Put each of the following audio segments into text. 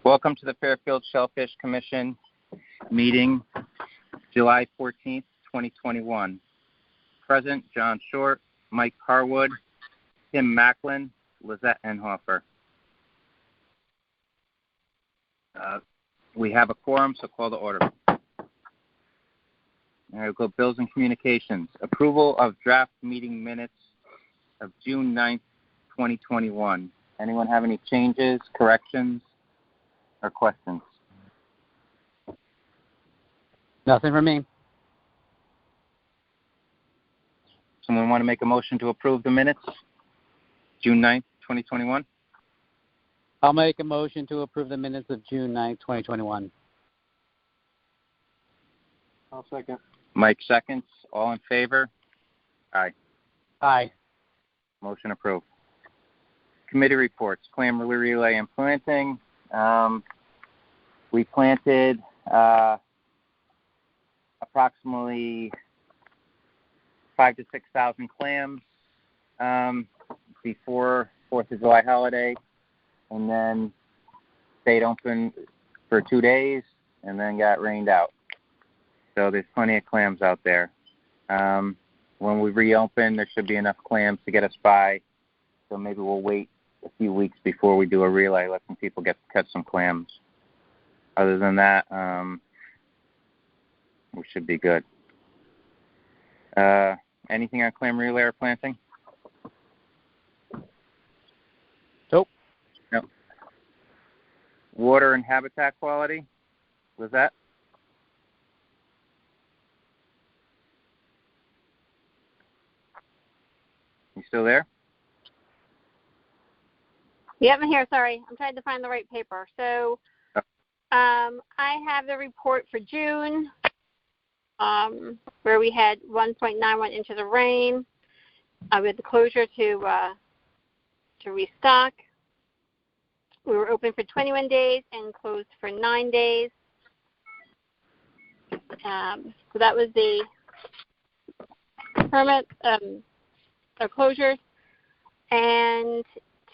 Welcome to the Fairfield Shellfish Commission meeting, July 14th, 2021. Present, John Short, Mike Harwood, Tim Macklin, Lizette Enhofer. We have a quorum, so call to order. All right, we'll go Bills and Communications. Approval of draft meeting minutes of June 9th, 2021. Anyone have any changes, corrections, or questions? Nothing from me. Someone want to make a motion to approve the minutes? June 9th, 2021? I'll make a motion to approve the minutes of June 9th, 2021. I'll second. Mike seconds. All in favor? Aye. Aye. Motion approved. Committee reports, clam relay and planting. We planted approximately 5,000 to 6,000 clams before 4th of July holiday, and then stayed open for 2 days and then got rained out. So there's plenty of clams out there. When we reopen, there should be enough clams to get us by, so maybe we'll wait a few weeks before we do a relay, let some people get to catch some clams. Other than that, we should be good. Anything on clam relay or planting? Nope. Nope. Water and habitat quality? Was that? You still there? Yep, I'm here. Sorry. I'm trying to find the right paper. So I have the report for June where we had 1.91 inches of rain with the closure to restock. We were open for 21 days and closed for 9 days. So that was the permit closures. And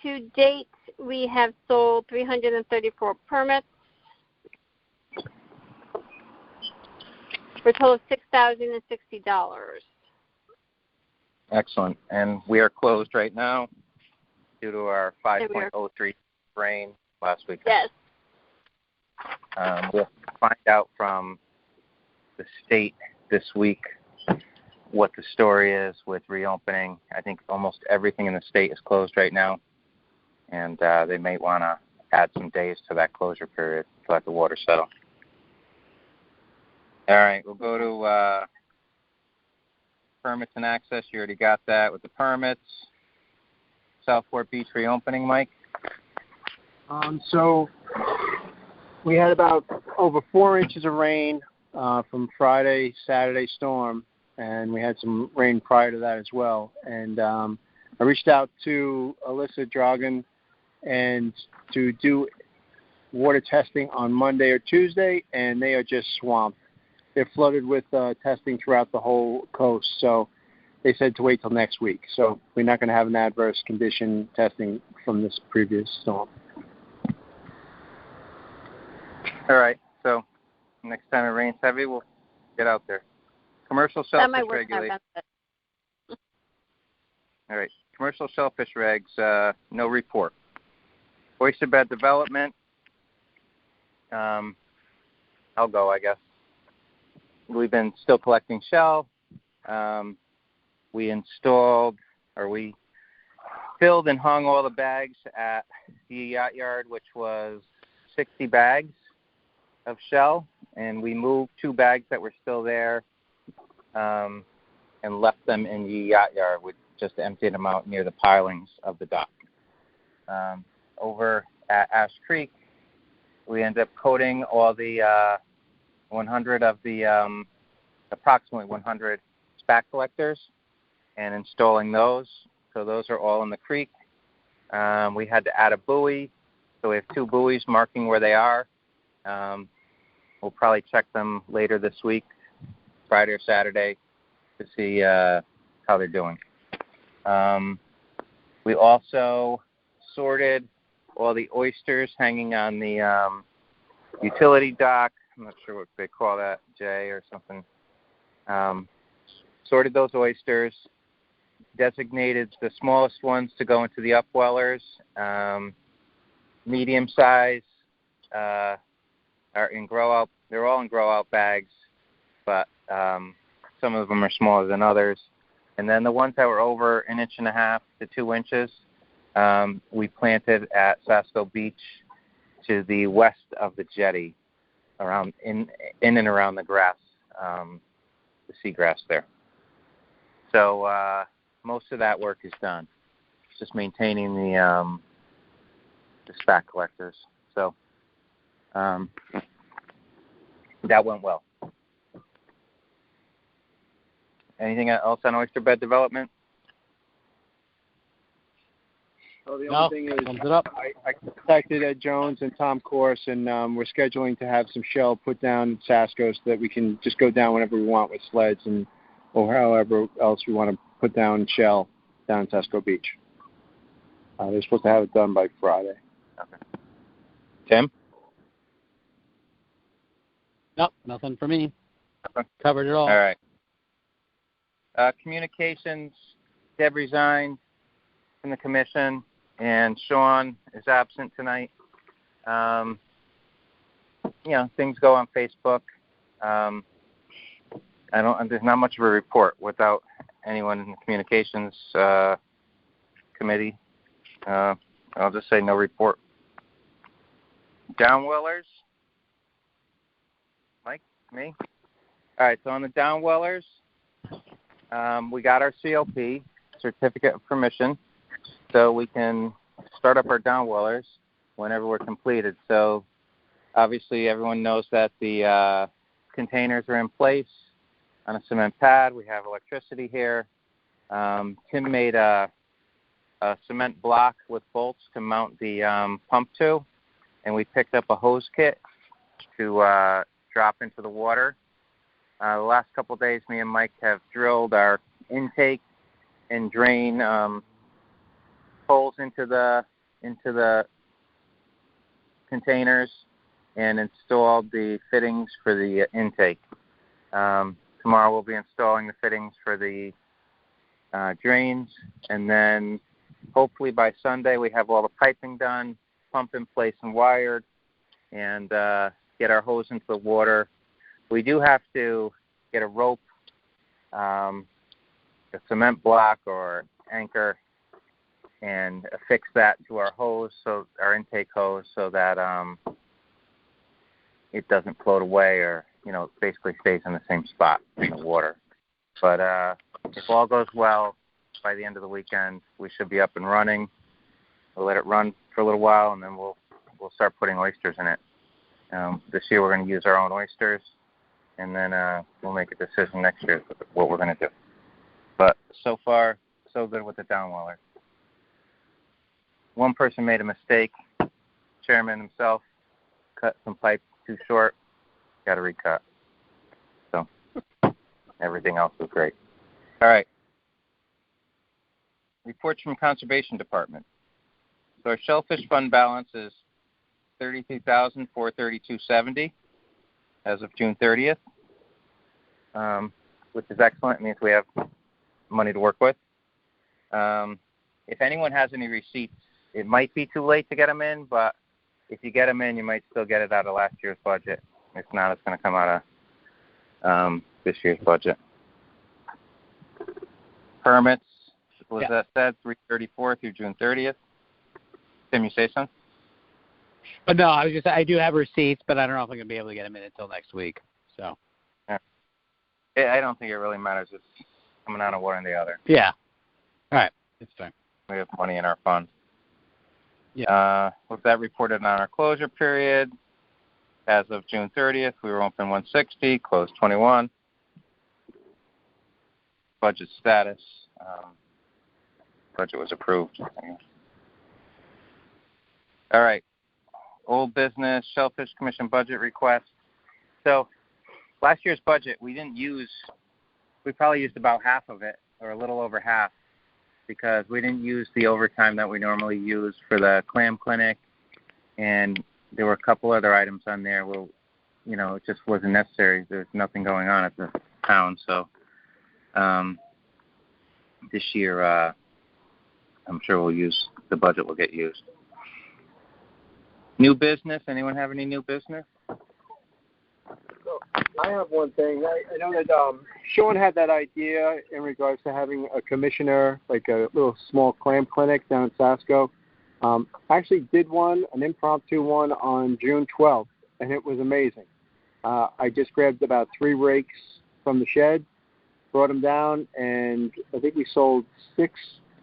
to date, we have sold 334 permits for a total of $6,060. Excellent. And we are closed right now due to our 5.03 rain last week. Yes. We'll find out from the state this week what the story is with reopening. I think almost everything in the state is closed right now, and they may want to add some days to that closure period to let the water settle. All right, we'll go to permits and access. You already got that with the permits. Southport Beach reopening, Mike? So we had about over 4 inches of rain from Friday, Saturday storm, and we had some rain prior to that as well. And I reached out to Alyssa Dragan and to do water testing on Monday or Tuesday, and they are just swamped. They're flooded with testing throughout the whole coast, so they said to wait till next week. So we're not going to have an adverse condition testing from this previous storm. All right, so next time it rains heavy, we'll get out there. Commercial shellfish regulation. All right, commercial shellfish regs, no report. Oyster bed development, I'll go, I guess. We've been still collecting shell. We filled and hung all the bags at the yacht yard, which was 60 bags of shell, and we moved 2 bags that were still there and left them in the yacht yard. We just emptied them out near the pilings of the dock. Over at Ash Creek, we ended up coating all the 100 of the approximately 100 SPAC collectors and installing those. So those are all in the creek. We had to add a buoy, so we have 2 buoys marking where they are. We'll probably check them later this week, Friday or Saturday, to see how they're doing. We also sorted all the oysters hanging on the utility dock. I'm not sure what they call that, Jay or something. Sorted those oysters, designated the smallest ones to go into the upwellers. Medium size are in grow out. They're all in grow out bags, but some of them are smaller than others. And then the ones that were over 1.5 inches to 2 inches, we planted at Sasko Beach to the west of the jetty, around in and around the grass, the seagrass there. So most of that work is done. It's just maintaining the spat collectors. So that went well. Anything else on oyster bed development? Oh, the only thing is, I contacted Ed Jones and Tom Course, and we're scheduling to have some shell put down at Sasko so that we can just go down whenever we want with sleds or however else we want to put down shell down at Sasko Beach. They're supposed to have it done by Friday. Okay. Tim? Nope, nothing for me. Okay. Covered it all. All right. Communications, Deb resigned from the commission, and Sean is absent tonight. Things go on Facebook. There's not much of a report without anyone in the communications committee. I'll just say no report. Downwellers. Mike, me. All right. So on the downwellers, we got our COP, certificate of permission, so we can start up our downwellers whenever we're completed. So obviously everyone knows that the containers are in place on a cement pad. We have electricity here. Tim made a cement block with bolts to mount the pump to, and we picked up a hose kit to drop into the water. The last couple of days, me and Mike have drilled our intake and drain holes into the containers and installed the fittings for the intake. Tomorrow we'll be installing the fittings for the drains, and then hopefully by Sunday we have all the piping done, pump in place and wired, and get our hose into the water. We do have to get a rope, a cement block or anchor, and affix that to our hose, so our intake hose, so that it doesn't float away, or it basically stays in the same spot in the water. But if all goes well, by the end of the weekend, we should be up and running. We'll let it run for a little while, and then we'll start putting oysters in it. This year we're going to use our own oysters, and then we'll make a decision next year what we're going to do. But so far, so good with the downweller. One person made a mistake. Chairman himself cut some pipe too short. Got to recut. So everything else was great. All right. Reports from Conservation Department. So our shellfish fund balance is $32,432.70 as of June 30th, which is excellent. It means we have money to work with. If anyone has any receipts, it might be too late to get them in, but if you get them in, you might still get it out of last year's budget. If not, it's going to come out of this year's budget. Permits, was that said, 334 through June 30th? Tim, you say something? But no, I was just I do have receipts, but I don't know if I'm going to be able to get them in until next week. So. Yeah. I don't think it really matters. It's coming out of one or the other. Yeah. All right. It's fine. We have money in our fund. Yeah. With that reported on our closure period, as of June 30th, we were open 160, closed 21. Budget status. Budget was approved. All right. Old business, Shellfish Commission budget request. So last year's budget, we probably used about half of it, or a little over half, because we didn't use the overtime that we normally use for the clam clinic, and there were a couple other items on there where, it just wasn't necessary. There's nothing going on at the town, so this year I'm sure the budget will get used. New business? Anyone have any new business? So I have one thing. I know that Sean had that idea in regards to having a commissioner, like a little small clam clinic down in Sasco. I actually did an impromptu one on June 12th, and it was amazing. I just grabbed about 3 rakes from the shed, brought them down, and I think we sold 6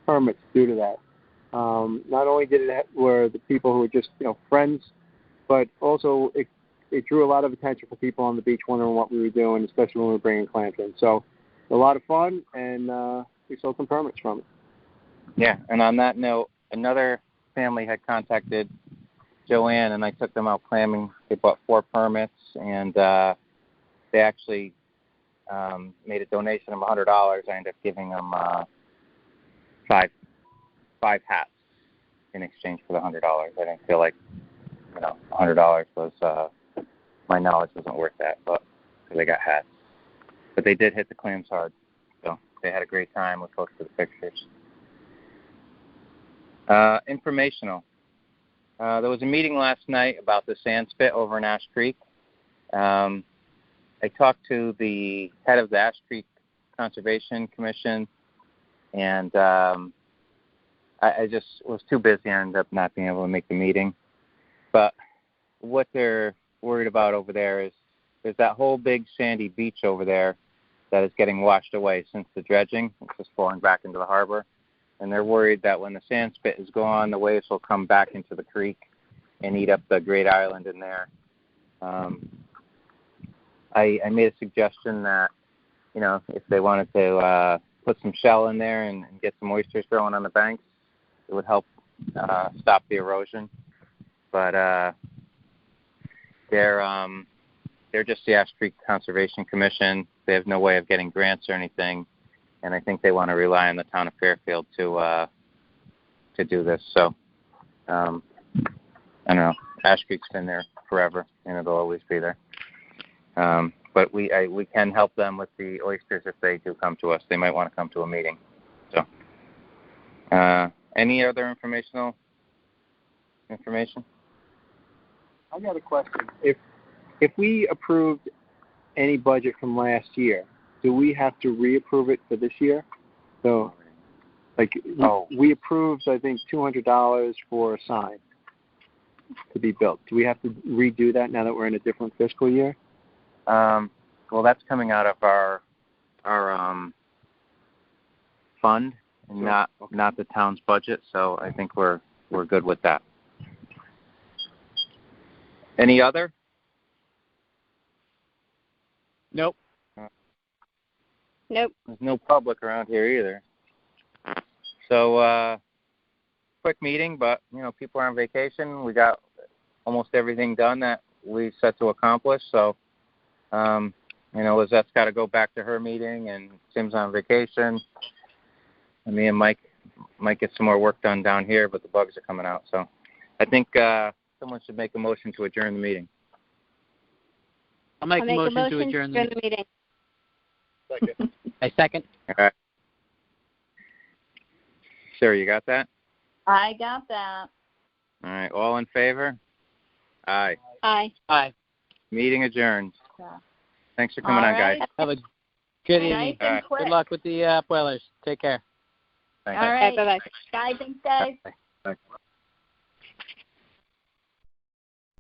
permits due to that. Not only were the people who were just friends, but also it drew a lot of attention for people on the beach wondering what we were doing, especially when we were bringing clams in. So a lot of fun, and we sold some permits from it. Yeah, and on that note, another family had contacted Joanne, and I took them out clamming. They bought 4 permits, and they actually made a donation of $100. I ended up giving them 5 hats in exchange for the $100. I didn't feel like $100 was my knowledge wasn't worth that, but they got hats. But they did hit the clams hard, so they had a great time. We'll post the pictures. Informational. There was a meeting last night about the sand spit over in Ash Creek. I talked to the head of the Ash Creek Conservation Commission, and I just was too busy. I ended up not being able to make the meeting. But what they're worried about over there is there's that whole big sandy beach over there that is getting washed away since the dredging. It's just falling back into the harbor. And they're worried that when the sand spit is gone, the waves will come back into the creek and eat up the great island in there. I made a suggestion that, if they wanted to put some shell in there and get some oysters growing on the banks, it would help stop the erosion. But they're just the Ash Creek Conservation Commission. They have no way of getting grants or anything, and I think they want to rely on the town of Fairfield to do this. So I don't know. Ash Creek's been there forever, and it'll always be there. But we can help them with the oysters if they do come to us. They might want to come to a meeting. So any other information? I got a question. If we approved any budget from last year, do we have to reapprove it for this year? So, we approved, I think, $200 for a sign to be built. Do we have to redo that now that we're in a different fiscal year? Well, that's coming out of our fund and not the town's budget. So I think we're good with that. Any other? Nope. Nope. There's no public around here either. So, quick meeting, but, people are on vacation. We got almost everything done that we set to accomplish. So, Lizette's got to go back to her meeting, and Tim's on vacation. And me and Mike might get some more work done down here, but the bugs are coming out. So I think someone should make a motion to adjourn the meeting. I'll make a motion to adjourn the meeting. Second. I second. All right. Sarah, you got that? I got that. All right. All in favor? Aye. Aye. Aye. Meeting adjourned. Yeah. Thanks for coming on, guys. Have a good evening. Nice and quick. Good luck with the boilers. Take care. Thanks. All right. Bye-bye. Bye. Thanks, guys. Bye.